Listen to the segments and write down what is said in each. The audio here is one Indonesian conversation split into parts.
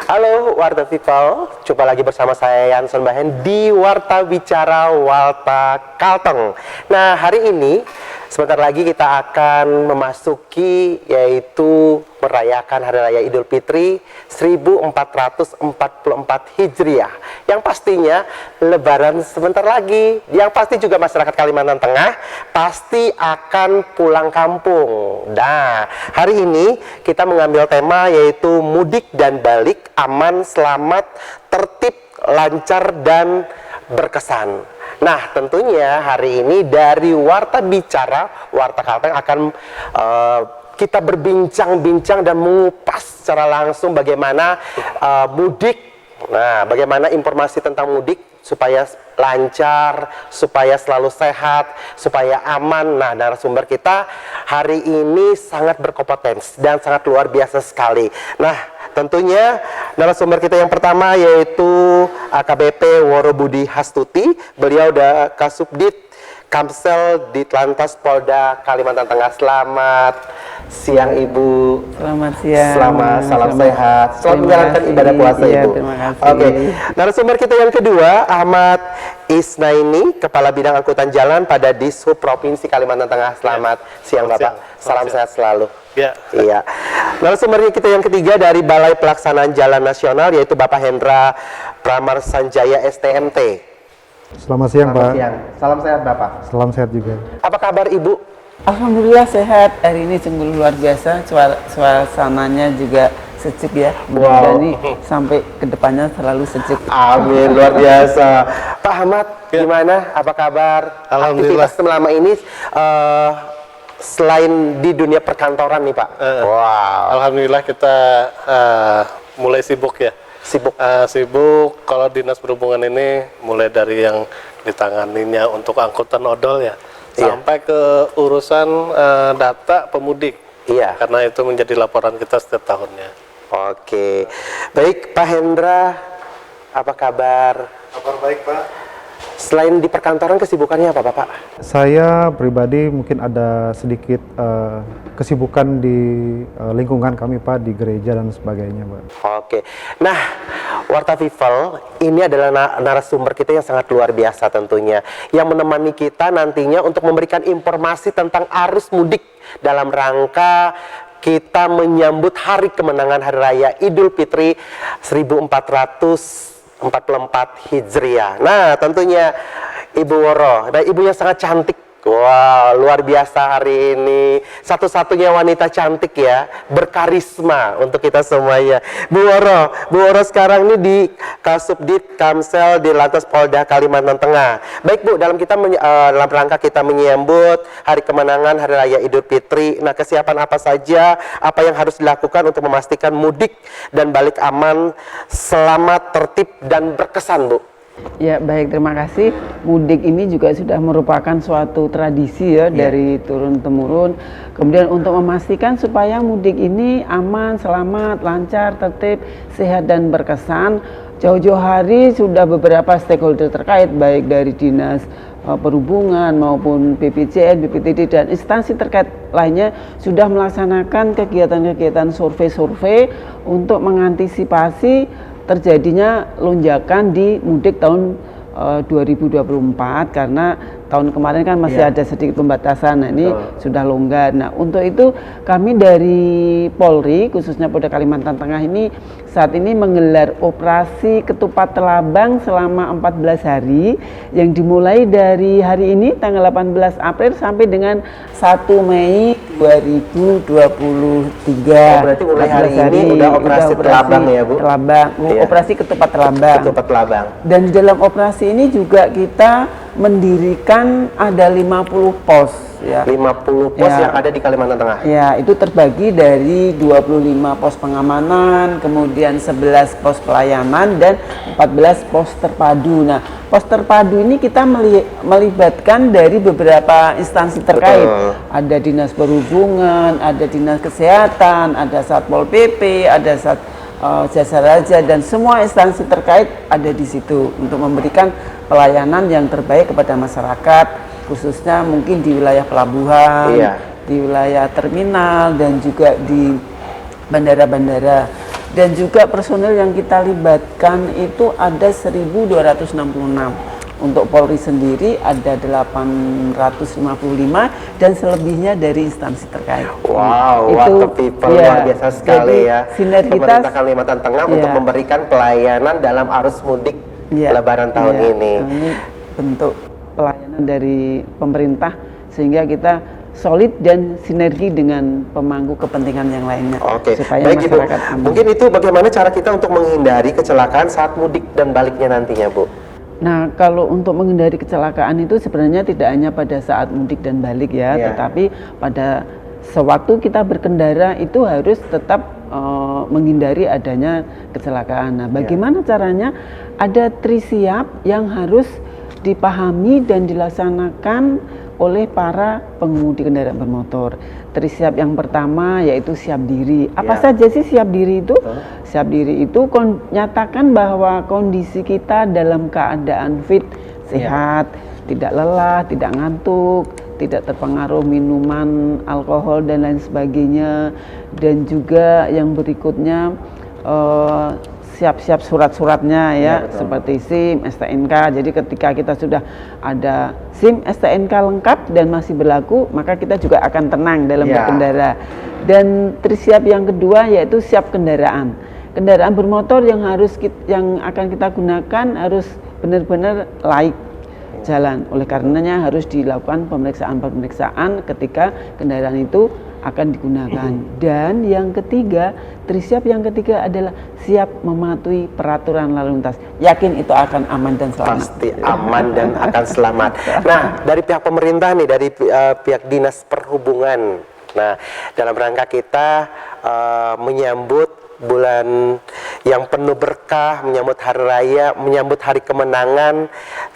Halo Warta People, jumpa lagi bersama saya Yanson Bahen di Warta Bicara Warta Kalteng. Nah, hari ini sebentar lagi kita akan memasuki yaitu merayakan Hari Raya Idul Fitri 1444 Hijriah. Yang pastinya Lebaran sebentar lagi. Yang pasti juga masyarakat Kalimantan Tengah pasti akan pulang kampung. Nah, hari ini kita mengambil tema yaitu mudik dan balik aman, selamat, tertib, lancar, dan berkesan. Nah, tentunya hari ini dari Warta Bicara Warta Kalteng akan kita berbincang-bincang dan mengupas secara langsung bagaimana mudik. Nah, bagaimana informasi tentang mudik supaya lancar, supaya selalu sehat, supaya aman. Nah, narasumber kita hari ini sangat berkompetensi dan sangat luar biasa sekali. Nah, tentunya narasumber kita yang pertama yaitu AKBP Woro Budi Hastuti. Beliau udah Kasubdit Kamsel Ditlantas Polda Kalimantan Tengah. Selamat siang Ibu. Selamat siang. Selamat, salam sehat. Selamat menjalankan ibadah puasa ya, Ibu. Terima kasih. Oke. Narasumber kita yang kedua Ahmad Isnaini, Kepala Bidang Angkutan Jalan pada Dishub Provinsi Kalimantan Tengah. Selamat siang Bapak. Salam sehat selalu. Ya. Iya. Narasumber kita yang ketiga dari Balai Pelaksanaan Jalan Nasional yaitu Bapak Hendra Pramarsanjaya STMT. Selamat siang, Pak. Siang. Salam sehat Bapak. Salam sehat juga. Apa kabar Ibu? Alhamdulillah sehat. Hari ini sungguh luar biasa. Suasananya juga sejuk ya. Wow. Jadi sampai kedepannya selalu sejuk. Amin, luar biasa. Pak Ahmad, gimana? Apa kabar? Alhamdulillah. Aktivitas selama ini selain di dunia perkantoran nih Pak. Wow. Alhamdulillah kita mulai sibuk ya. Sibuk. Sibuk kalau dinas perhubungan ini mulai dari yang ditanganinya untuk angkutan odol ya, Iya. sampai ke urusan data pemudik. Iya. Karena itu menjadi laporan kita setiap tahunnya. Oke. Baik, Pak Hendra, apa kabar? Kabar baik Pak. Selain di perkantoran kesibukannya apa Bapak? Saya pribadi mungkin ada sedikit kesibukan di lingkungan kami, Pak, di gereja dan sebagainya, Pak. Oke. Nah, Warta People, ini adalah narasumber kita yang sangat luar biasa tentunya, yang menemani kita nantinya untuk memberikan informasi tentang arus mudik dalam rangka kita menyambut hari kemenangan Hari Raya Idul Fitri 1444 Hijriah. Nah, tentunya Ibu Woro, dan ibunya sangat cantik. Wah, luar biasa hari ini. Satu-satunya wanita cantik ya, berkarisma untuk kita semuanya. Bu Woro sekarang ini di Kasubdit Kamsel di Lantas Polda Kalimantan Tengah. Baik Bu, dalam rangka kita menyambut hari kemenangan Hari Raya Idul Fitri. Nah, kesiapan apa saja, apa yang harus dilakukan untuk memastikan mudik dan balik aman, selamat, tertib dan berkesan, Bu? Ya baik, terima kasih. Mudik ini juga sudah merupakan suatu tradisi ya, dari turun-temurun. Kemudian untuk memastikan supaya mudik ini aman, selamat, lancar, tertib, sehat dan berkesan, jauh-jauh hari sudah beberapa stakeholder terkait baik dari dinas perhubungan maupun BPJS, BPTD dan instansi terkait lainnya sudah melaksanakan kegiatan-kegiatan survei-survei untuk mengantisipasi terjadinya lonjakan di mudik tahun 2024 karena tahun kemarin kan masih ada sedikit pembatasan. Nah, ini sudah longgar. Nah, untuk itu kami dari Polri khususnya Polda Kalimantan Tengah ini saat ini menggelar operasi Ketupat Telabang selama 14 hari yang dimulai dari hari ini tanggal 18 April sampai dengan 1 Mei 2023. Berarti mulai hari ini udah operasi Telabang ya, Bu? Telabang, operasi Ketupat Telabang. Ketupat Telabang. Dan dalam operasi ini juga kita mendirikan ada 50 pos ya. 50 pos Ya. yang ada di Kalimantan Tengah. Ya, itu terbagi dari 25 pos pengamanan, kemudian 11 pos pelayanan dan 14 pos terpadu. Nah, pos terpadu ini kita melibatkan dari beberapa instansi terkait. Betul. Ada Dinas Perhubungan, ada Dinas Kesehatan, ada Satpol PP, ada Jasa Raja dan semua instansi terkait ada di situ untuk memberikan pelayanan yang terbaik kepada masyarakat, khususnya mungkin di wilayah pelabuhan, di wilayah terminal dan juga di bandara-bandara. Dan juga personel yang kita libatkan itu ada 1.266. Untuk Polri sendiri ada 855 dan selebihnya dari instansi terkait. Wow, what the people, ya, luar biasa sekali ya. Sinergitas Pemerintah Kalimantan Tengah untuk memberikan pelayanan dalam arus mudik Lebaran tahun ini. Ini bentuk pelayanan dari pemerintah sehingga kita solid dan sinergi dengan pemangku kepentingan yang lainnya. Oke, supaya baik Ibu. masyarakat aman. Mungkin itu bagaimana cara kita untuk menghindari kecelakaan saat mudik dan baliknya nantinya, Bu? Nah, kalau untuk menghindari kecelakaan itu sebenarnya tidak hanya pada saat mudik dan balik ya, tetapi pada sewaktu kita berkendara itu harus tetap menghindari adanya kecelakaan. Nah, bagaimana caranya? Ada trisiap yang harus dipahami dan dilaksanakan oleh para pengemudi kendaraan bermotor. Trisiap yang pertama yaitu siap diri. Apa saja sih siap diri itu? Siap diri itu nyatakan bahwa kondisi kita dalam keadaan fit, sehat, tidak lelah, tidak ngantuk, tidak terpengaruh minuman, alkohol dan lain sebagainya. Dan juga yang berikutnya siap-siap surat-suratnya ya, seperti SIM, STNK. Jadi ketika kita sudah ada SIM, STNK lengkap dan masih berlaku, maka kita juga akan tenang dalam berkendara. Dan trisiap yang kedua yaitu siap kendaraan. Kendaraan bermotor yang akan kita gunakan harus benar-benar laik jalan. Oleh karenanya harus dilakukan pemeriksaan ketika kendaraan itu akan digunakan. Dan yang ketiga, trisiap yang ketiga adalah siap mematuhi peraturan lalu lintas. Yakin itu akan aman dan selamat. Pasti aman dan akan selamat. Nah, dari pihak pemerintah nih, dari pihak Dinas Perhubungan. Nah, dalam rangka kita menyambut bulan yang penuh berkah, menyambut hari raya, menyambut hari kemenangan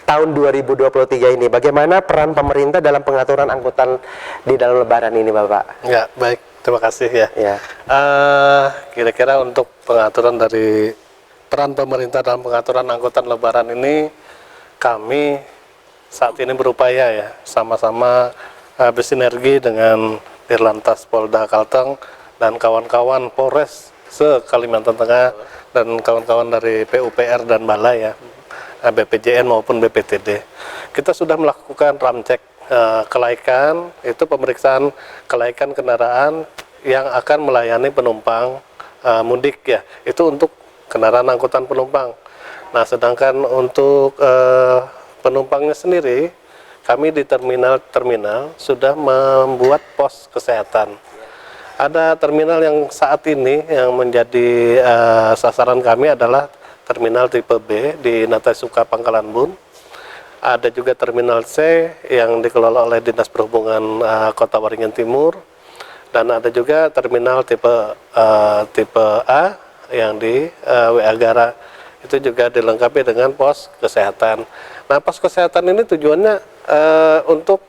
tahun 2023 ini. Bagaimana peran pemerintah dalam pengaturan angkutan di dalam Lebaran ini, Bapak? Ya, baik. Terima kasih ya. Kira-kira untuk pengaturan dari peran pemerintah dalam pengaturan angkutan Lebaran ini, kami saat ini berupaya ya, sama-sama bersinergi dengan Dirlantas Polda Kalteng dan kawan-kawan Polres se-Kalimantan Tengah dan kawan-kawan dari PUPR dan Balai ya, BPJN maupun BPTD. Kita sudah melakukan ramcek kelaikan, itu pemeriksaan kelaikan kendaraan yang akan melayani penumpang mudik ya, itu untuk kendaraan angkutan penumpang. Nah, sedangkan untuk penumpangnya sendiri, kami di terminal sudah membuat pos kesehatan. Ada terminal yang saat ini yang menjadi sasaran kami adalah terminal tipe B di Natasuka Pangkalan Bun. Ada juga terminal C yang dikelola oleh Dinas Perhubungan Kota Waringin Timur, dan ada juga terminal tipe A yang di WA Gara. Itu juga dilengkapi dengan pos kesehatan. Nah, pos kesehatan ini tujuannya untuk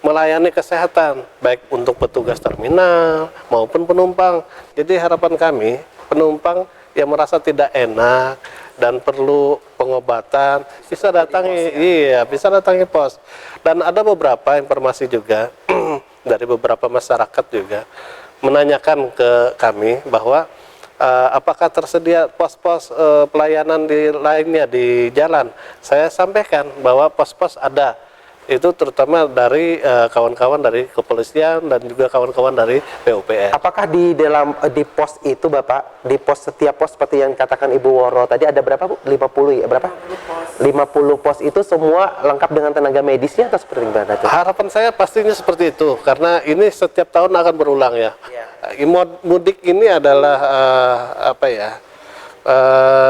melayani kesehatan, baik untuk petugas terminal maupun penumpang. Jadi harapan kami, penumpang yang merasa tidak enak dan perlu pengobatan bisa datangi pos. Dan ada beberapa informasi juga dari beberapa masyarakat juga menanyakan ke kami bahwa apakah tersedia pos-pos pelayanan lainnya di jalan. Saya sampaikan bahwa pos-pos ada. Itu terutama dari kawan-kawan dari kepolisian dan juga kawan-kawan dari PUPR. Apakah di pos itu, Bapak, di pos setiap pos seperti yang katakan Ibu Woro tadi ada berapa, Bu? 50 ya, berapa? 50 pos itu semua lengkap dengan tenaga medisnya atau seperti gimana tuh? Harapan saya pastinya seperti itu, karena ini setiap tahun akan berulang ya. Mudik ini adalah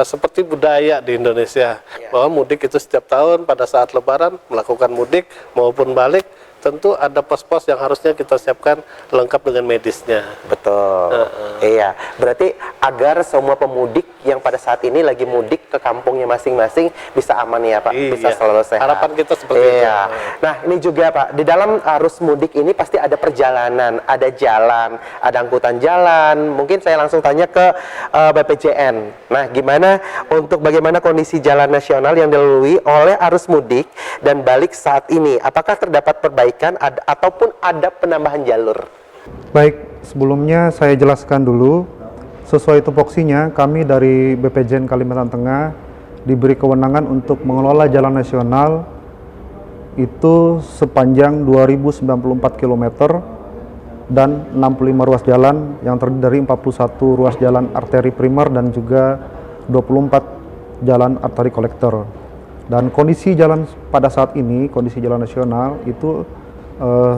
seperti budaya di Indonesia, bahwa mudik itu setiap tahun pada saat Lebaran melakukan mudik maupun balik, tentu ada pos-pos yang harusnya kita siapkan lengkap dengan medisnya. Betul. Iya, berarti agar semua pemudik yang pada saat ini lagi mudik ke kampungnya masing-masing bisa aman ya, Pak, bisa selalu sehat. Harapan kita seperti itu. Nah, ini juga, Pak, di dalam arus mudik ini pasti ada perjalanan, ada jalan, ada angkutan jalan. Mungkin saya langsung tanya ke BPJN. Nah, bagaimana kondisi jalan nasional yang dilalui oleh arus mudik dan balik saat ini? Apakah terdapat perbaikan ataupun ada penambahan jalur? Baik, sebelumnya saya jelaskan dulu. sesuai tupoksinya, kami dari BPJN Kalimantan Tengah diberi kewenangan untuk mengelola jalan nasional itu sepanjang 2094 km dan 65 ruas jalan yang terdiri dari 41 ruas jalan arteri primer dan juga 24 jalan arteri kolektor. Dan kondisi jalan pada saat ini, kondisi jalan nasional itu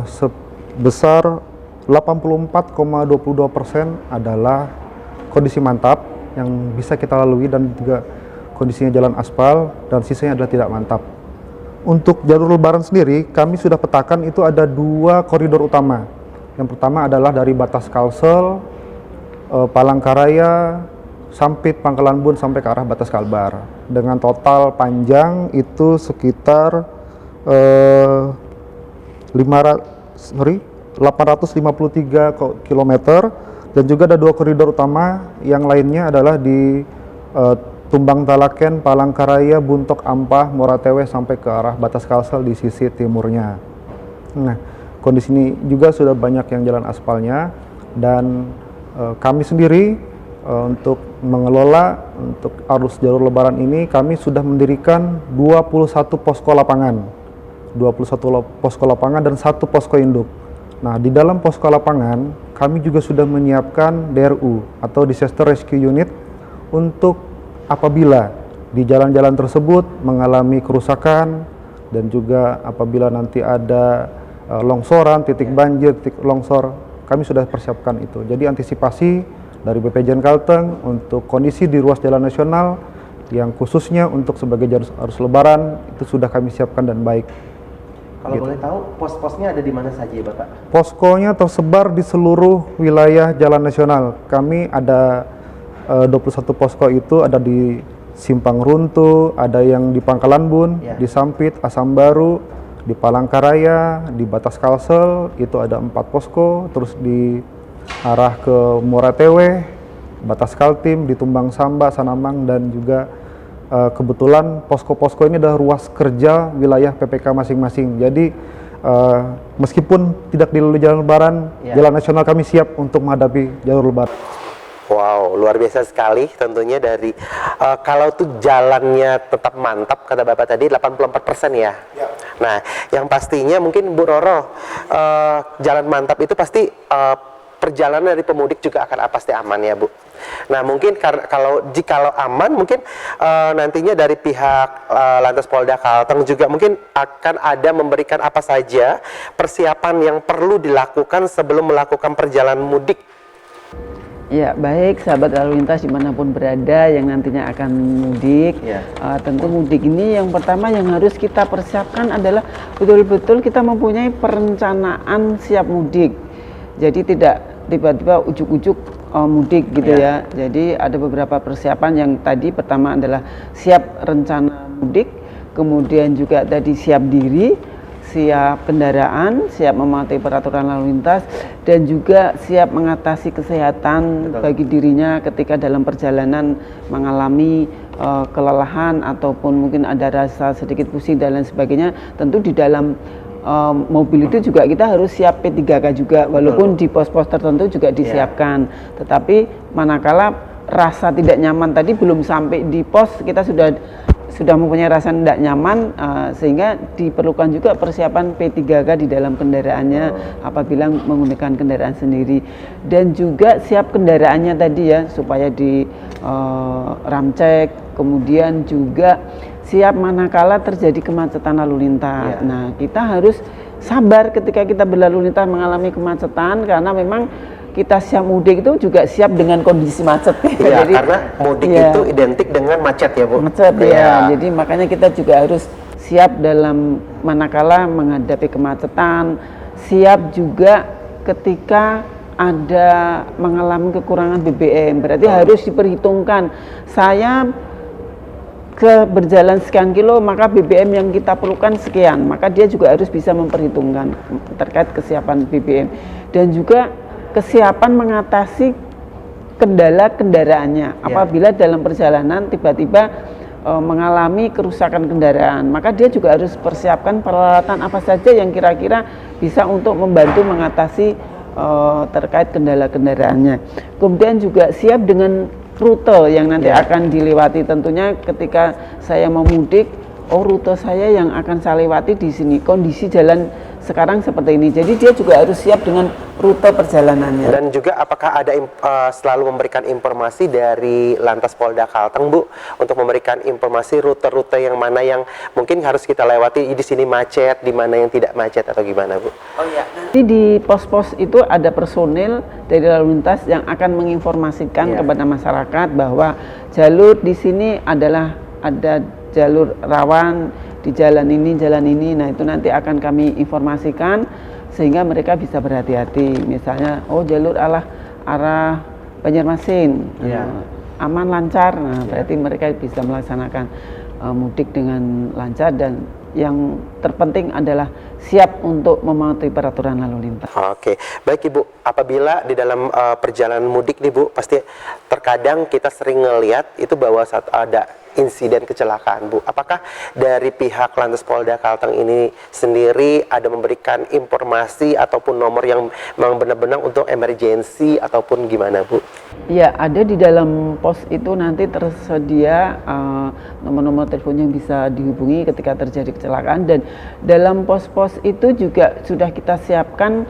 sebesar 84,22% adalah kondisi mantap yang bisa kita lalui dan juga kondisinya jalan aspal, dan sisanya adalah tidak mantap. Untuk jalur lebaran sendiri, kami sudah petakan itu ada 2 koridor utama. Yang pertama adalah dari batas Kalsel, Palangkaraya, Sampit, Pangkalan Bun sampai ke arah batas Kalbar. Dengan total panjang itu sekitar 853 km, dan juga ada 2 koridor utama yang lainnya adalah di Tumbang Talaken, Palangkaraya, Buntok Ampah, Moratewe sampai ke arah batas Kalsel di sisi timurnya. Nah, kondisi ini juga sudah banyak yang jalan aspalnya, dan kami sendiri untuk mengelola untuk arus jalur lebaran ini kami sudah mendirikan 21 posko lapangan. 21 posko lapangan dan 1 posko induk. Nah, di dalam posko lapangan kami juga sudah menyiapkan DRU atau Disaster Rescue Unit untuk apabila di jalan-jalan tersebut mengalami kerusakan dan juga apabila nanti ada longsoran, titik banjir, titik longsor, kami sudah persiapkan itu. Jadi antisipasi dari BPJN Kalteng untuk kondisi di ruas jalan nasional yang khususnya untuk sebagai jalur arus lebaran itu sudah kami siapkan dan baik. Kalau boleh tahu, pos-posnya ada di mana saja ya Bapak? Poskonya tersebar di seluruh wilayah jalan nasional. Kami ada 21 posko itu ada di Simpang Runtuh, ada yang di Pangkalan Bun, di Sampit, Asam Baru, di Palangkaraya, di batas Kalsel itu ada 4 posko, terus di arah ke Moratewe, batas Kaltim, di Tumbang Samba, Sanamang, dan juga kebetulan posko-posko ini adalah ruas kerja wilayah PPK masing-masing. Jadi meskipun tidak dilalui jalan lebaran, jalan nasional kami siap untuk menghadapi jalur lebaran. Wow, luar biasa sekali tentunya dari kalau tuh jalannya tetap mantap kata Bapak tadi 84% ya. Nah, yang pastinya mungkin Bu Roro jalan mantap itu pasti perjalanan dari pemudik juga akan pasti aman ya Bu. Nah, mungkin jikalau aman mungkin nantinya dari pihak Lantas Polda Kalteng juga mungkin akan ada memberikan apa saja persiapan yang perlu dilakukan sebelum melakukan perjalanan mudik. Ya, baik sahabat lalu lintas dimanapun berada yang nantinya akan mudik. Tentu mudik ini yang pertama yang harus kita persiapkan adalah betul-betul kita mempunyai perencanaan siap mudik. Jadi tidak tiba-tiba ujuk-ujuk mudik gitu ya. Jadi ada beberapa persiapan yang tadi pertama adalah siap rencana mudik, kemudian juga tadi siap diri, siap kendaraan, siap mematuhi peraturan lalu lintas, dan juga siap mengatasi kesehatan bagi dirinya ketika dalam perjalanan mengalami kelelahan ataupun mungkin ada rasa sedikit pusing dan lain sebagainya. Tentu di dalam mobil itu juga kita harus siap P3K juga, walaupun di pos-pos tertentu juga disiapkan. Tetapi manakala rasa tidak nyaman tadi belum sampai di pos, kita sudah mempunyai rasa tidak nyaman, sehingga diperlukan juga persiapan P3K di dalam kendaraannya apabila menggunakan kendaraan sendiri, dan juga siap kendaraannya tadi ya supaya di ramcek, kemudian juga siap manakala terjadi kemacetan lalu lintas. Nah, kita harus sabar ketika kita berlalu lintas mengalami kemacetan, karena memang kita siap mudik itu juga siap dengan kondisi macet. Iya, karena mudik itu identik dengan macet ya Bu. Macet ya. Jadi makanya kita juga harus siap dalam manakala menghadapi kemacetan, siap juga ketika ada mengalami kekurangan BBM. Berarti harus diperhitungkan. Saya berjalan sekian kilo, maka BBM yang kita perlukan sekian. Maka dia juga harus bisa memperhitungkan terkait kesiapan BBM. Dan juga kesiapan mengatasi kendala kendaraannya apabila dalam perjalanan tiba-tiba mengalami kerusakan kendaraan, maka dia juga harus persiapkan peralatan apa saja yang kira-kira bisa untuk membantu mengatasi terkait kendala-kendaraannya. Kemudian juga siap dengan rute yang nanti akan dilewati. Tentunya ketika saya mau mudik, rute saya yang akan saya lewati di sini, kondisi jalan sekarang seperti ini. Jadi dia juga harus siap dengan rute perjalanannya. Dan juga apakah ada selalu memberikan informasi dari Lantas Polda Kalteng, Bu, untuk memberikan informasi rute-rute yang mana yang mungkin harus kita lewati, di sini macet, di mana yang tidak macet atau gimana, Bu? Oh iya, nanti di pos-pos itu ada personil dari lalu lintas yang akan menginformasikan kepada masyarakat bahwa jalur di sini adalah ada jalur rawan di jalan ini. Nah, itu nanti akan kami informasikan sehingga mereka bisa berhati-hati. Misalnya, jalur arah Banjarmasin, aman lancar. Nah, berarti mereka bisa melaksanakan mudik dengan lancar, dan yang terpenting adalah siap untuk mematuhi peraturan lalu lintas. Oke, baik Ibu. Apabila di dalam perjalanan mudik nih Bu, pasti terkadang kita sering ngelihat itu bahwa saat ada insiden kecelakaan, Bu. Apakah dari pihak Lantas Polda Kalteng ini sendiri ada memberikan informasi ataupun nomor yang memang benar-benar untuk emergency ataupun gimana, Bu? Ya, ada di dalam pos itu nanti tersedia nomor-nomor telepon yang bisa dihubungi ketika terjadi kecelakaan, dan dalam pos-pos itu juga sudah kita siapkan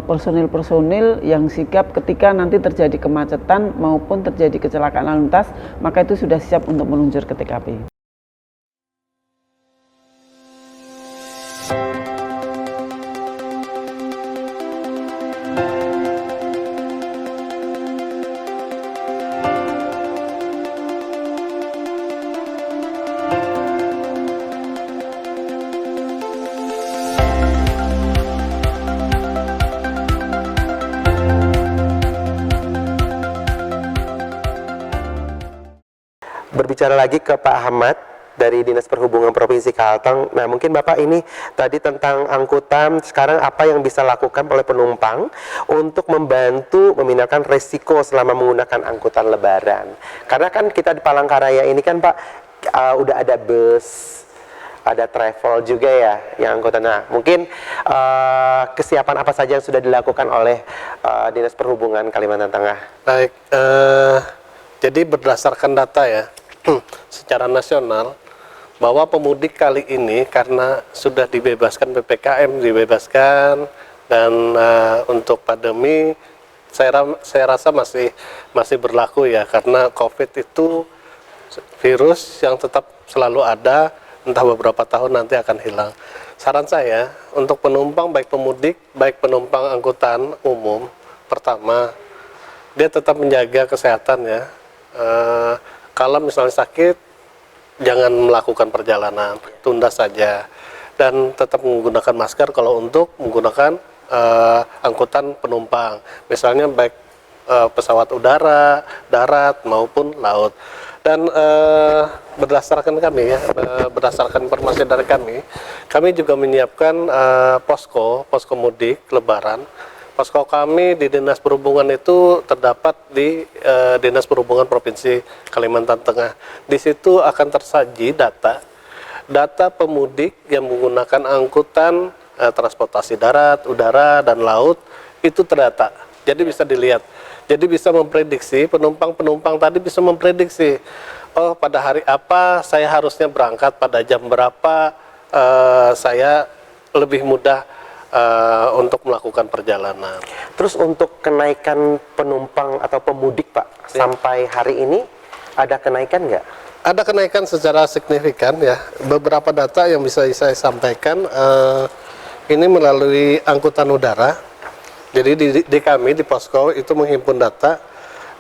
personil-personil yang sigap ketika nanti terjadi kemacetan maupun terjadi kecelakaan lalu lintas, maka itu sudah siap untuk meluncur ke TKP. Berbicara lagi ke Pak Ahmad dari Dinas Perhubungan Provinsi Kalteng. Nah, mungkin Bapak ini tadi tentang angkutan, sekarang apa yang bisa lakukan oleh penumpang untuk membantu memindahkan resiko selama menggunakan angkutan lebaran? Karena kan kita di Palangkaraya ini kan Pak, udah ada bus, ada travel juga ya yang angkutan. Nah, mungkin kesiapan apa saja yang sudah dilakukan oleh Dinas Perhubungan Kalimantan Tengah? Baik, jadi berdasarkan data ya, secara nasional, bahwa pemudik kali ini karena sudah dibebaskan PPKM, dan untuk pandemi saya rasa masih berlaku ya, karena COVID itu virus yang tetap selalu ada, entah beberapa tahun nanti akan hilang. Saran saya untuk penumpang, baik pemudik, baik penumpang angkutan umum, pertama dia tetap menjaga kesehatan ya. Kalau misalnya sakit, jangan melakukan perjalanan, tunda saja, dan tetap menggunakan masker kalau untuk menggunakan angkutan penumpang, misalnya baik pesawat udara, darat maupun laut. Dan berdasarkan kami ya, berdasarkan informasi dari kami juga menyiapkan posko mudik Lebaran. Posko kami di Dinas Perhubungan itu terdapat di Dinas Perhubungan Provinsi Kalimantan Tengah. Di situ akan tersaji data pemudik yang menggunakan angkutan transportasi darat, udara, dan laut, itu terdata. Jadi bisa dilihat. Jadi bisa memprediksi, penumpang tadi bisa memprediksi, oh pada hari apa saya harusnya berangkat, pada jam berapa saya lebih mudah untuk melakukan perjalanan. Terus untuk kenaikan penumpang atau pemudik Pak, sampai hari ini ada kenaikan nggak? Ada kenaikan secara signifikan ya. Beberapa data yang bisa saya sampaikan, ini melalui angkutan udara. Jadi di kami di posko itu menghimpun data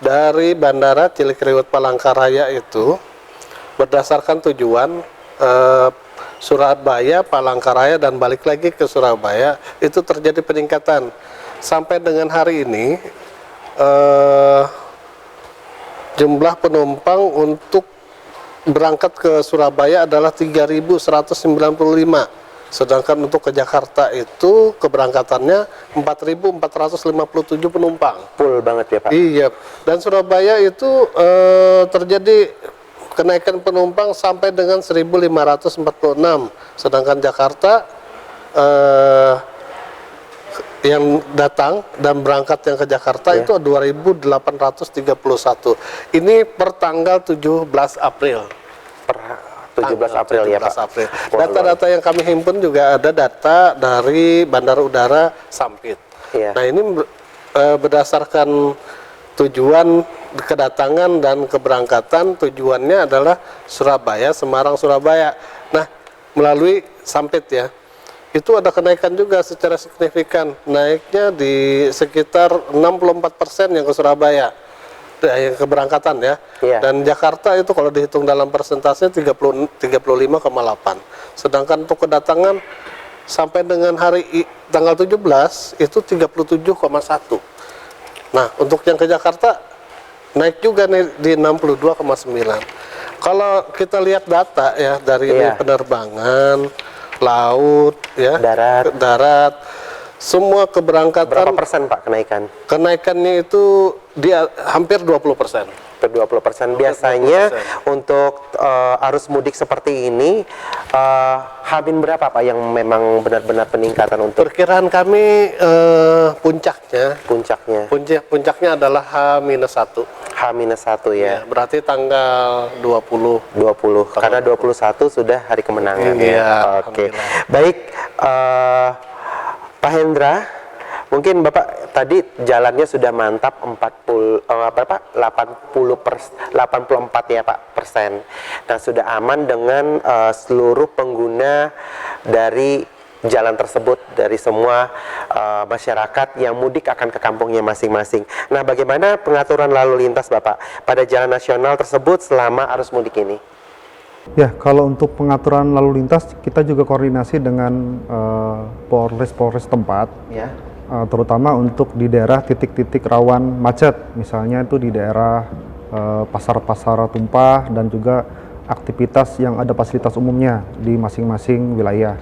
dari Bandara Cilikriwut Palangkaraya itu, berdasarkan tujuan Surabaya, Palangkaraya, dan balik lagi ke Surabaya, itu terjadi peningkatan. Sampai dengan hari ini, jumlah penumpang untuk berangkat ke Surabaya adalah 3.195. Sedangkan untuk ke Jakarta itu keberangkatannya 4.457 penumpang. Full banget ya Pak? Iya, dan Surabaya itu terjadi kenaikan penumpang sampai dengan 1.546, sedangkan Jakarta yang datang dan berangkat yang ke Jakarta itu 2.831. Ini per tanggal 17 April. Per 17 April ya Pak. 17 April. Data-data yang kami himpun juga ada data dari Bandara Udara Sampit. Iya. Nah, ini berdasarkan tujuan kedatangan dan keberangkatan, tujuannya adalah Surabaya, Semarang, Surabaya. Nah, melalui Sampit ya, itu ada kenaikan juga secara signifikan, naiknya di sekitar 64% yang ke Surabaya, yang keberangkatan ya. Iya. Dan Jakarta itu kalau dihitung dalam persentase 35,8. Sedangkan untuk kedatangan sampai dengan tanggal 17 itu 37,1. Nah, untuk yang ke Jakarta naik juga nih di 62,9. Kalau kita lihat data ya dari penerbangan, laut, ya, darat, semua keberangkatan. Berapa persen Pak kenaikan? Kenaikannya itu hampir 20%. 20%. Biasanya untuk arus mudik seperti ini H-min berapa Pak yang memang benar-benar peningkatan untuk? Perkiraan kami puncaknya adalah H-1. H-1 ya. Berarti tanggal 20. Karena 21 sudah hari kemenangan ya. Oke. Baik, Pak Hendra, mungkin Bapak tadi jalannya sudah mantap 84 ya Pak persen. Nah, sudah aman dengan seluruh pengguna dari jalan tersebut, dari semua masyarakat yang mudik akan ke kampungnya masing-masing. Nah, bagaimana pengaturan lalu lintas Bapak pada jalan nasional tersebut selama arus mudik ini? Ya, kalau untuk pengaturan lalu lintas kita juga koordinasi dengan Polres tempat. Ya. Terutama untuk di daerah titik-titik rawan macet, misalnya itu di daerah pasar-pasar tumpah dan juga aktivitas yang ada fasilitas umumnya di masing-masing wilayah.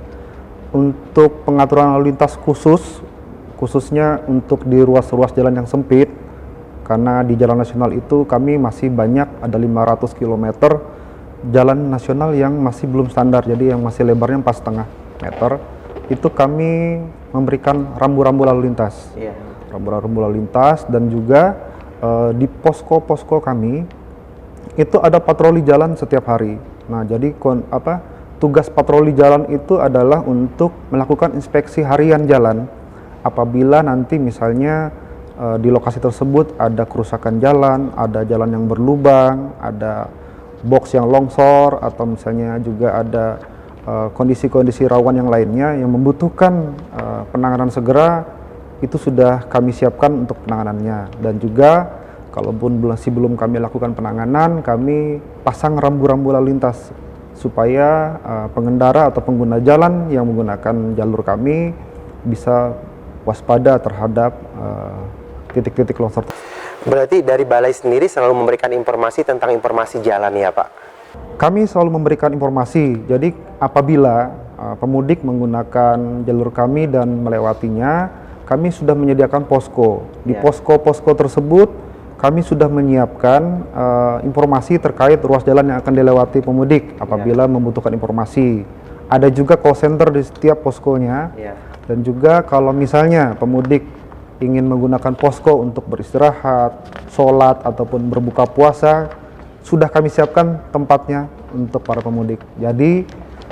Untuk pengaturan lalu lintas khususnya untuk di ruas-ruas jalan yang sempit, karena di jalan nasional itu kami masih banyak, ada 500 km jalan nasional yang masih belum standar, jadi yang masih lebarnya 4,5 meter. Itu kami memberikan rambu-rambu lalu lintas, rambu-rambu lalu lintas, dan juga di posko-posko kami itu ada patroli jalan setiap hari. Nah, jadi tugas patroli jalan itu adalah untuk melakukan inspeksi harian jalan. Apabila nanti misalnya di lokasi tersebut ada kerusakan jalan, ada jalan yang berlubang, ada box yang longsor, atau misalnya juga ada kondisi-kondisi rawan yang lainnya yang membutuhkan penanganan segera, itu sudah kami siapkan untuk penanganannya. Dan juga kalaupun belum kami lakukan penanganan, kami pasang rambu-rambu lalu lintas supaya pengendara atau pengguna jalan yang menggunakan jalur kami bisa waspada terhadap titik-titik longsor. Berarti dari Balai sendiri selalu memberikan informasi tentang informasi jalan ya Pak? Kami selalu memberikan informasi, jadi apabila pemudik menggunakan jalur kami dan melewatinya, kami sudah menyediakan posko. Di posko-posko tersebut, kami sudah menyiapkan informasi terkait ruas jalan yang akan dilewati pemudik apabila membutuhkan informasi. Ada juga call center di setiap poskonya, dan juga kalau misalnya pemudik ingin menggunakan posko untuk beristirahat, sholat, ataupun berbuka puasa, sudah kami siapkan tempatnya untuk para pemudik. Jadi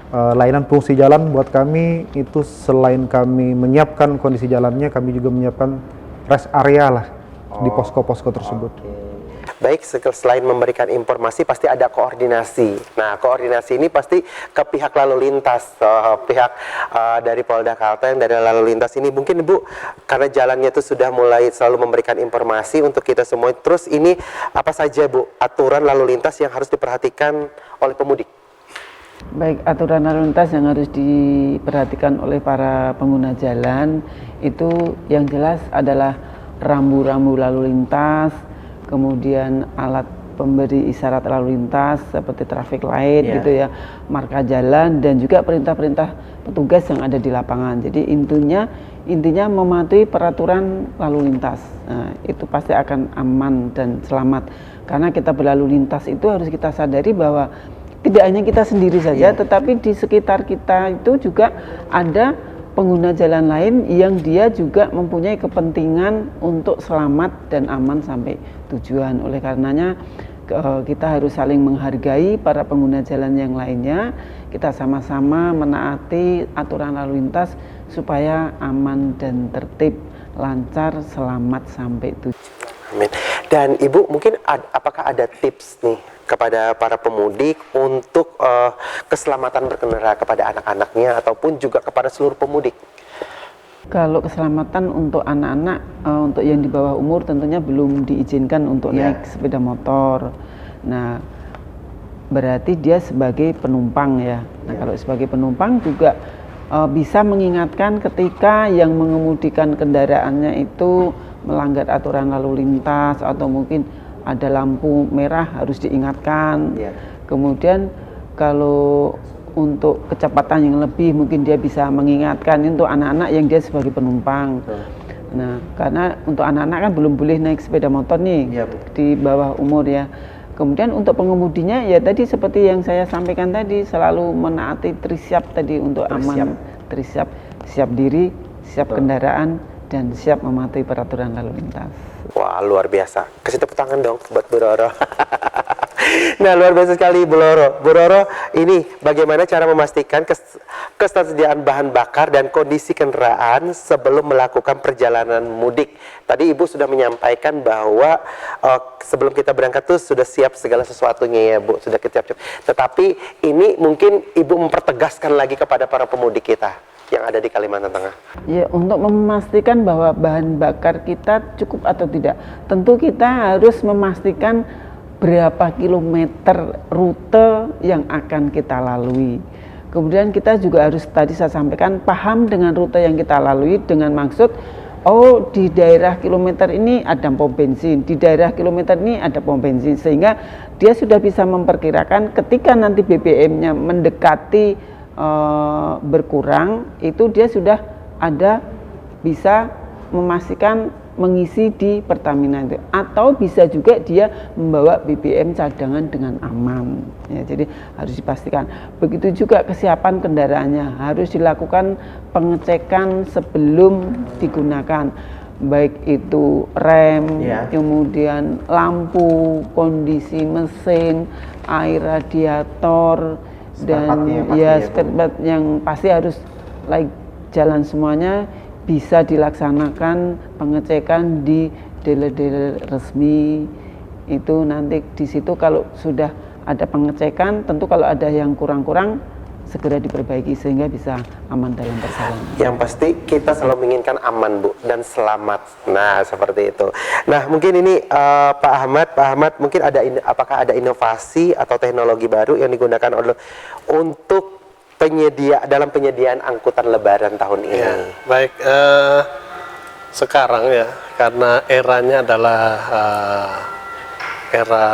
layanan fungsi jalan buat kami itu selain kami menyiapkan kondisi jalannya, kami juga menyiapkan rest area lah di posko-posko tersebut. Baik, selain memberikan informasi pasti ada koordinasi. Nah, koordinasi ini pasti ke pihak lalu lintas, pihak dari Polda Kalteng, dari lalu lintas ini. Mungkin Ibu, karena jalannya itu sudah mulai selalu memberikan informasi untuk kita semua. Terus ini apa saja Bu, aturan lalu lintas yang harus diperhatikan oleh pemudik? Baik, aturan lalu lintas yang harus diperhatikan oleh para pengguna jalan itu yang jelas adalah rambu-rambu lalu lintas, kemudian alat pemberi isyarat lalu lintas seperti traffic light gitu ya, marka jalan, dan juga perintah-perintah petugas yang ada di lapangan. Jadi intinya mematuhi peraturan lalu lintas. Nah, itu pasti akan aman dan selamat. Karena kita berlalu lintas itu harus kita sadari bahwa tidak hanya kita sendiri saja, tetapi di sekitar kita itu juga ada pengguna jalan lain yang dia juga mempunyai kepentingan untuk selamat dan aman sampai tujuan. Oleh karenanya kita harus saling menghargai para pengguna jalan yang lainnya. Kita sama-sama menaati aturan lalu lintas supaya aman dan tertib, lancar, selamat sampai tujuan. Amin. Dan Ibu mungkin apakah ada tips nih kepada para pemudik untuk keselamatan berkendara kepada anak-anaknya ataupun juga kepada seluruh pemudik? Kalau keselamatan untuk anak-anak, untuk yang di bawah umur tentunya belum diizinkan untuk naik sepeda motor. Nah, berarti dia sebagai penumpang ya. Nah, kalau sebagai penumpang juga bisa mengingatkan ketika yang mengemudikan kendaraannya itu melanggar aturan lalu lintas atau mungkin ada lampu merah harus diingatkan. Kemudian kalau untuk kecepatan yang lebih mungkin dia bisa mengingatkan untuk anak-anak yang dia sebagai penumpang. Nah, karena untuk anak-anak kan belum boleh naik sepeda motor nih di bawah umur ya. Kemudian untuk pengemudinya ya tadi seperti yang saya sampaikan tadi, selalu menaati trisiap tadi untuk aman, trisiap, siap diri, siap kendaraan, dan siap mematuhi peraturan lalu lintas. Wah, luar biasa. Kasih tepuk tangan dong buat Bu Roro. Nah, luar biasa sekali Bu Roro. Bu Roro, ini bagaimana cara memastikan ketersediaan bahan bakar dan kondisi kendaraan sebelum melakukan perjalanan mudik? Tadi Ibu sudah menyampaikan bahwa sebelum kita berangkat tuh sudah siap segala sesuatunya ya Bu, sudah siap. Tetapi ini mungkin Ibu mempertegaskan lagi kepada para pemudik kita yang ada di Kalimantan Tengah. Ya, untuk memastikan bahwa bahan bakar kita cukup atau tidak, tentu kita harus memastikan berapa kilometer rute yang akan kita lalui. Kemudian kita juga harus, tadi saya sampaikan, paham dengan rute yang kita lalui dengan maksud, oh di daerah kilometer ini ada pom bensin, di daerah kilometer ini ada pom bensin, sehingga dia sudah bisa memperkirakan ketika nanti BBM-nya mendekati berkurang, itu dia sudah ada bisa memastikan mengisi di Pertamina itu, atau bisa juga dia membawa BBM cadangan dengan aman ya. Jadi harus dipastikan. Begitu juga kesiapan kendaraannya, harus dilakukan pengecekan sebelum digunakan, baik itu rem, kemudian lampu, kondisi mesin, air radiator, dan spare yang pasti harus jalan semuanya. Bisa dilaksanakan pengecekan di dealer-dealer resmi itu. Nanti di situ kalau sudah ada pengecekan, tentu kalau ada yang kurang-kurang segera diperbaiki sehingga bisa aman dalam perjalanan. Yang pasti kita selalu menginginkan aman Bu dan selamat. Nah, seperti itu. Nah, mungkin ini Pak Ahmad mungkin apakah ada inovasi atau teknologi baru yang digunakan untuk dalam penyediaan angkutan Lebaran tahun ini? Ya, baik, sekarang ya, karena eranya adalah era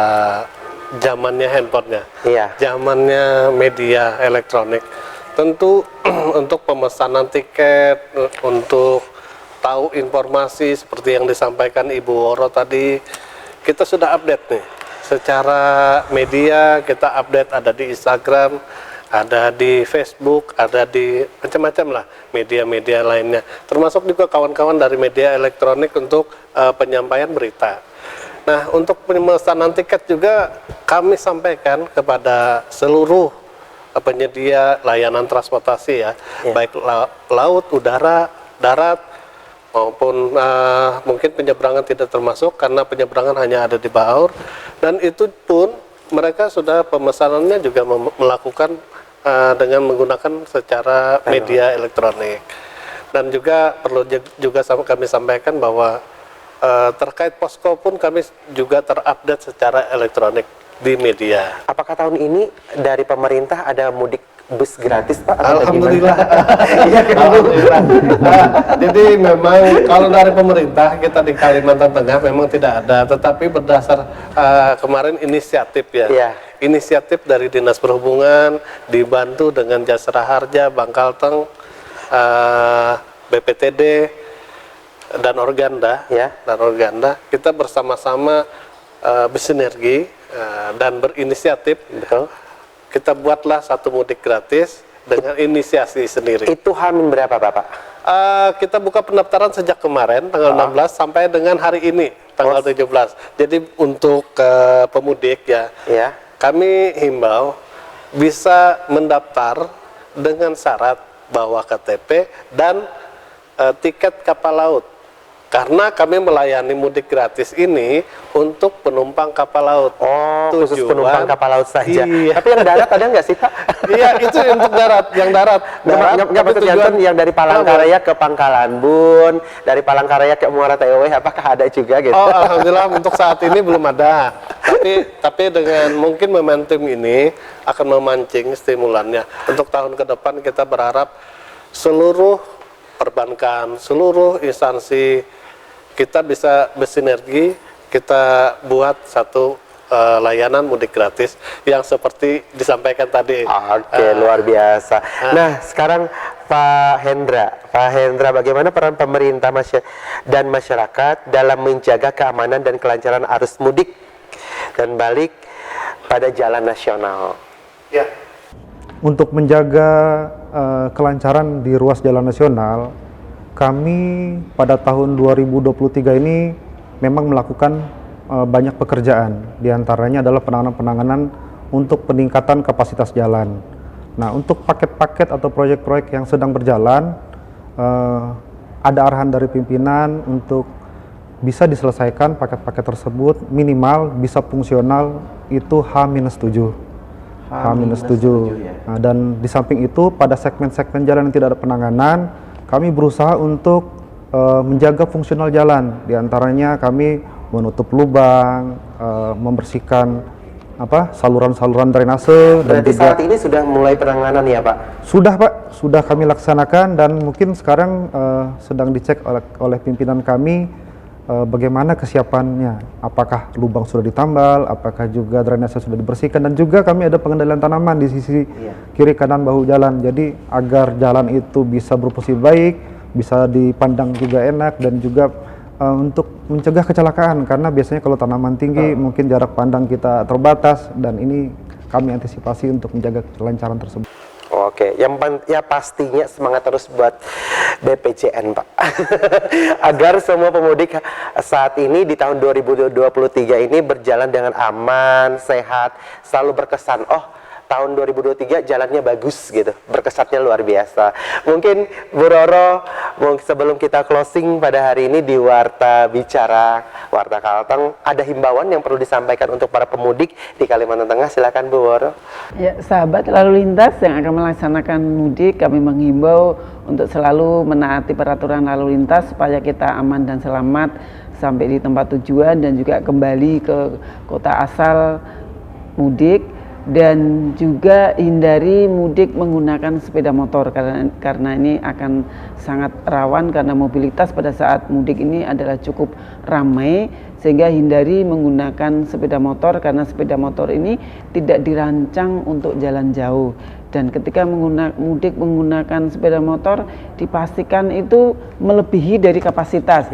zamannya handphonenya, zamannya media elektronik. Tentu untuk pemesanan tiket, untuk tahu informasi seperti yang disampaikan Ibu Woro tadi, kita sudah update nih. Secara media kita update, ada di Instagram, ada di Facebook, ada di macam-macam lah media-media lainnya. Termasuk juga kawan-kawan dari media elektronik untuk penyampaian berita. Nah, untuk pemesanan tiket juga kami sampaikan kepada seluruh penyedia layanan transportasi ya, baik laut, udara, darat, maupun mungkin penyeberangan tidak termasuk karena penyeberangan hanya ada di Baur, dan itu pun mereka sudah pemesanannya juga melakukan dengan menggunakan secara media elektronik. Dan juga perlu juga kami sampaikan bahwa terkait posko pun kami juga terupdate secara elektronik di media. Apakah tahun ini dari pemerintah ada mudik bus gratis Pak? Alhamdulillah. Alhamdulillah. Jadi memang kalau dari pemerintah kita di Kalimantan Tengah memang tidak ada, tetapi berdasar kemarin inisiatif inisiatif dari Dinas Perhubungan dibantu dengan Jasara Harja, Bangkalteng, BPTD dan Organda, kita bersama-sama bersinergi dan berinisiatif. Kita buatlah satu mudik gratis dengan inisiasi sendiri. Itu Hamin berapa Bapak? Kita buka pendaftaran sejak kemarin tanggal 16 sampai dengan hari ini tanggal 17. Jadi untuk pemudik ya, kami himbau bisa mendaftar dengan syarat bawa KTP dan tiket kapal laut. Karena kami melayani mudik gratis ini untuk penumpang kapal laut. Oh, khusus penumpang kapal laut saja. Iya. Tapi yang darat ada nggak sih Pak? Iya, itu untuk darat. Yang darat. Nggak tapi tujuan yang dari Palangkaraya ke Pangkalan Bun, dari Palangkaraya ke Muara Tewe, apakah ada juga gitu? Oh, alhamdulillah untuk saat ini belum ada. Tapi dengan mungkin momentum ini akan memancing stimulannya. Untuk tahun ke depan kita berharap seluruh perbankan, seluruh instansi kita bisa bersinergi, kita buat satu layanan mudik gratis yang seperti disampaikan tadi. Oke, luar biasa. Nah, sekarang Pak Hendra, bagaimana peran pemerintah dan masyarakat dalam menjaga keamanan dan kelancaran arus mudik dan balik pada jalan nasional? Ya. Untuk menjaga kelancaran di ruas jalan nasional, kami pada tahun 2023 ini memang melakukan banyak pekerjaan. Di antaranya adalah penanganan untuk peningkatan kapasitas jalan. Nah, untuk paket-paket atau proyek-proyek yang sedang berjalan, ada arahan dari pimpinan untuk bisa diselesaikan paket-paket tersebut minimal bisa fungsional itu H-7. H-7. Ya. Nah, dan di samping itu pada segmen-segmen jalan yang tidak ada penanganan, kami berusaha untuk menjaga fungsional jalan. Di antaranya kami menutup lubang, membersihkan saluran-saluran drainase. Berarti saat ini sudah mulai penanganan ya Pak? Sudah Pak, sudah kami laksanakan dan mungkin sekarang sedang dicek oleh pimpinan kami bagaimana kesiapannya, apakah lubang sudah ditambal, apakah juga drainase sudah dibersihkan, dan juga kami ada pengendalian tanaman di sisi kiri kanan bahu jalan, jadi agar jalan itu bisa berfungsi baik, bisa dipandang juga enak, dan juga untuk mencegah kecelakaan, karena biasanya kalau tanaman tinggi mungkin jarak pandang kita terbatas, dan ini kami antisipasi untuk menjaga kelancaran tersebut. Oke, ya pastinya semangat terus buat BPJN Pak. Agar semua pemudik saat ini di tahun 2023 ini berjalan dengan aman, sehat, selalu berkesan. Oh, tahun 2023 jalannya bagus gitu, berkesannya luar biasa. Mungkin Bu Roro, sebelum kita closing pada hari ini di Warta Bicara, Warta Kalteng, ada himbauan yang perlu disampaikan untuk para pemudik di Kalimantan Tengah. Silakan Bu Roro. Ya, sahabat lalu lintas yang akan melaksanakan mudik, kami menghimbau untuk selalu menaati peraturan lalu lintas supaya kita aman dan selamat sampai di tempat tujuan dan juga kembali ke kota asal mudik. Dan juga hindari mudik menggunakan sepeda motor karena ini akan sangat rawan karena mobilitas pada saat mudik ini adalah cukup ramai, sehingga hindari menggunakan sepeda motor karena sepeda motor ini tidak dirancang untuk jalan jauh, dan ketika mudik menggunakan sepeda motor dipastikan itu melebihi dari kapasitas.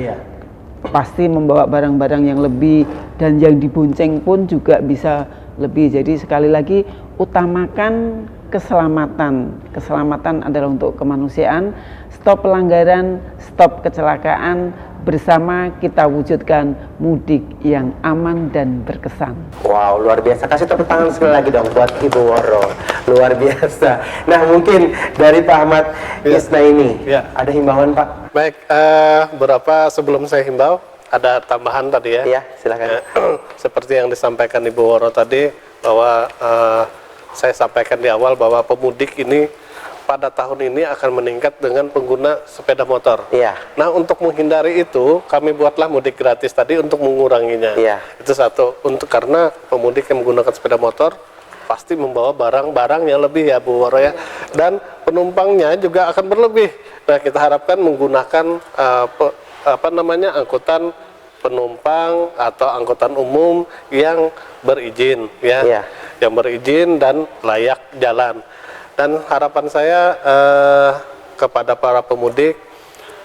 Pasti membawa barang-barang yang lebih, dan yang dibonceng pun juga bisa lebih. Jadi sekali lagi utamakan keselamatan. Keselamatan adalah untuk kemanusiaan. Stop pelanggaran, stop kecelakaan. Bersama kita wujudkan mudik yang aman dan berkesan. Wow, luar biasa. Kasih tepuk tangan sekali lagi dong buat Ibu Woro. Luar biasa. Nah, mungkin dari Pak Ahmad Isna ini ada himbauan Pak? Baik, berapa sebelum saya himbau, ada tambahan tadi ya. Iya, silakan. Seperti yang disampaikan Ibu Woro tadi, bahwa saya sampaikan di awal bahwa pemudik ini pada tahun ini akan meningkat dengan pengguna sepeda motor. Iya. Nah, untuk menghindari itu, kami buatlah mudik gratis tadi untuk menguranginya. Iya. Itu satu. Karena pemudik yang menggunakan sepeda motor pasti membawa barang-barang yang lebih ya Bu Woro ya, dan penumpangnya juga akan berlebih. Nah, kita harapkan menggunakan angkutan penumpang atau angkutan umum yang berizin ya, yang berizin dan layak jalan. Dan harapan saya kepada para pemudik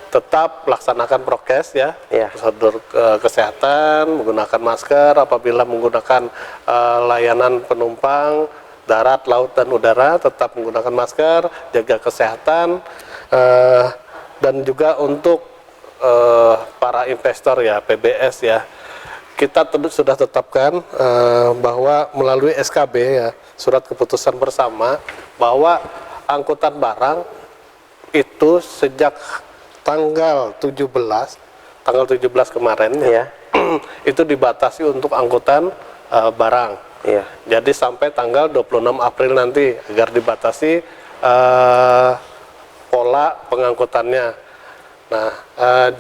tetap laksanakan prokes ya, prosedur kesehatan, menggunakan masker apabila menggunakan layanan penumpang, darat, laut, dan udara tetap menggunakan masker, jaga kesehatan, dan juga untuk para investor ya, PBS ya, kita sudah tetapkan bahwa melalui SKB ya, surat keputusan bersama, bahwa angkutan barang itu sejak tanggal 17 kemarin ya, itu dibatasi untuk angkutan barang. Iya. Jadi sampai tanggal 26 April nanti agar dibatasi pola pengangkutannya. Nah,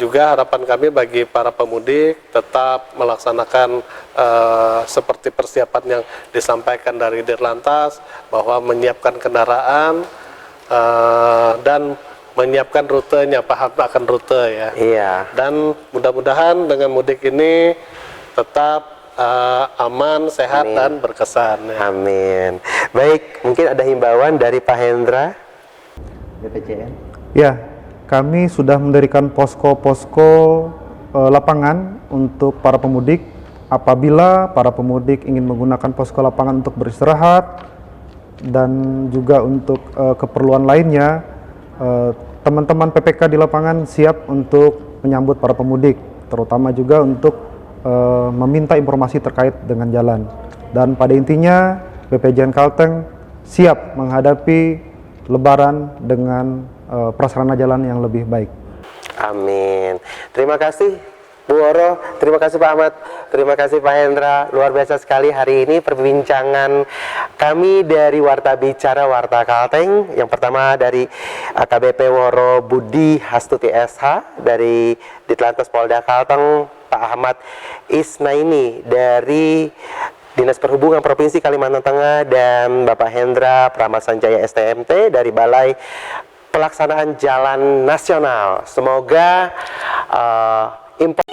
juga harapan kami bagi para pemudik tetap melaksanakan seperti persiapan yang disampaikan dari Dirlantas, bahwa menyiapkan kendaraan dan menyiapkan rutenya, paham akan rute ya. Iya. Dan mudah-mudahan dengan mudik ini tetap aman, sehat, Amin. dan berkesan. Ya. Amin. Baik, mungkin ada himbauan dari Pak Hendra. BPJN. Ya, kami sudah mendirikan posko-posko lapangan untuk para pemudik. Apabila para pemudik ingin menggunakan posko lapangan untuk beristirahat dan juga untuk keperluan lainnya, teman-teman PPK di lapangan siap untuk menyambut para pemudik, terutama juga untuk meminta informasi terkait dengan jalan. Dan pada intinya BPJN Kalteng siap menghadapi Lebaran dengan prasarana jalan yang lebih baik. Amin. Terima kasih Bu Woro, terima kasih Pak Ahmad, terima kasih Pak Hendra. Luar biasa sekali hari ini perbincangan kami dari Warta Bicara Warta Kalteng. Yang pertama dari AKBP Woro Budi Hastuti SH dari Ditlantas Polda Kalteng, Pak Ahmad Isnaini dari Dinas Perhubungan Provinsi Kalimantan Tengah, dan Bapak Hendra Pramasanjaya STMT dari Balai Pelaksanaan Jalan Nasional. Semoga impor